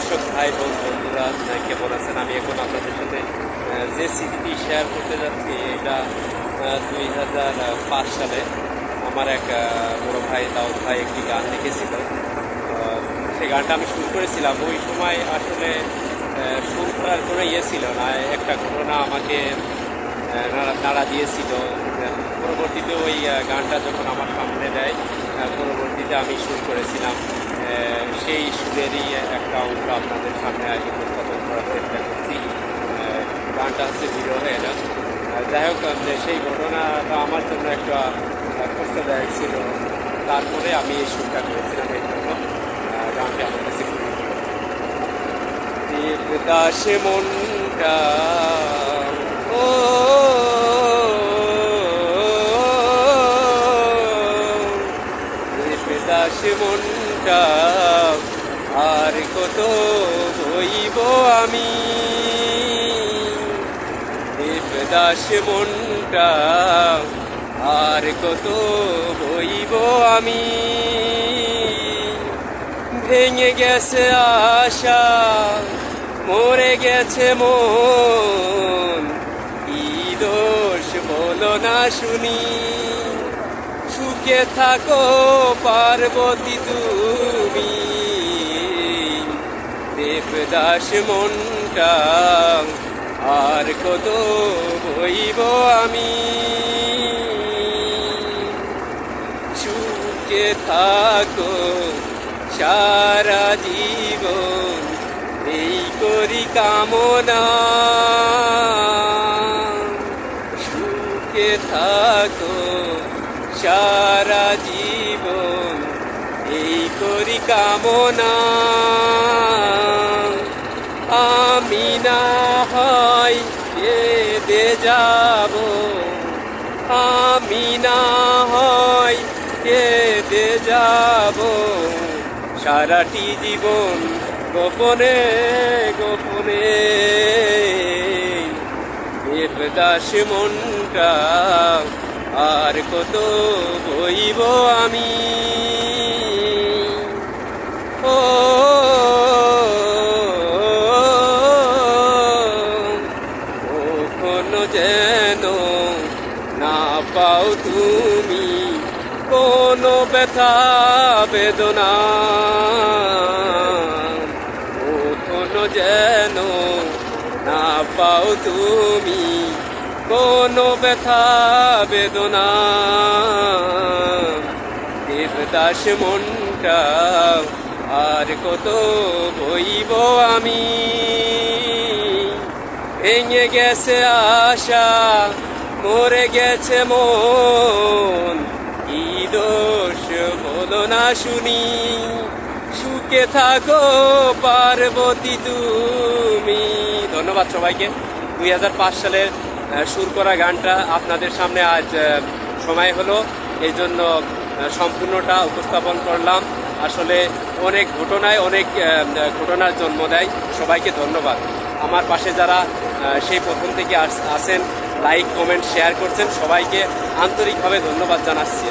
দর্শক ভাই বোন বন্ধুরা কেমন আছেন? আমি এখন আপনাদের সাথে যে স্মৃতিটি শেয়ার করতে যাচ্ছি এটা 2005 সালে আমার এক বড় ভাই দাউদ ভাই একটি গান লিখেছিল। সেই গানটা আমি শুরু করেছিলাম। ওই সময় আসলে সুর করার কোনো ছিল না, একটা ঘটনা আমাকে নাড়া দিয়েছিল। পরবর্তীতে ওই গানটা যখন আমার সামনে দেয়, পরবর্তীতে আমি সুর করেছিলাম। সেই সুরেরই একটা অংশ আপনাদের সামনে আগে উপস্থাপন করার চেষ্টা করছি। গানটা হচ্ছে বিরহের। যাই হোক, সেই ঘটনাটা আমার জন্য একটা কষ্টদায়ক ছিল। তারপরে আমি এই সুরটা করেছিলাম। এই জন্য গানটি আমার কাছে দেবদাস মনটা ও দেবদাস মনটা আর কত বইব আমি, দেবদাস মনটা আর কত বইব আমি। ভেঙে গেছে আশা, মরে গেছে মন, কি দোষ বলো না শুনি। সুখে থাকো পার্বতী তুমি, দেবদাস মনটা আর কত বইব আমি। সুখে থাকো সারা জীবন, এই করি কামনা। সুখে থাকো সারা জীবন, এই করি কামনা। আমি না হয় কেঁদে যাব, আমি না হয় কেঁদে যাব সারাটি জীবন গোপনে গোপনে। দেবদাস মনটা আর কত বইব আমি। ও কখনো যেন না পাও তুমি কোনো ব্যথা বেদনা, কখনো যেন না পাও তুমি কোনো ব্যথা বেদনা। দেবদাস মনটা আর কত বইব আমি। ভেঙে গেছে আশা, মরে গেছে মন, কি দোষ বলো না শুনি। সুখে থাকো পার্বতী তুমি। ধন্যবাদ সবাইকে। 2005 সালের সুর করা গানটা আপনাদের সামনে আজ সময় হলো, এই জন্য সম্পূর্ণটা উপস্থাপন করলাম। আসলে অনেক ঘটনায় অনেক ঘটনার জন্ম দেয়। সবাইকে ধন্যবাদ। আমার পাশে যারা সেই প্রথম থেকে আছেন, লাইক কমেন্ট শেয়ার করছেন, সবাইকে আন্তরিকভাবে ধন্যবাদ জানাচ্ছি।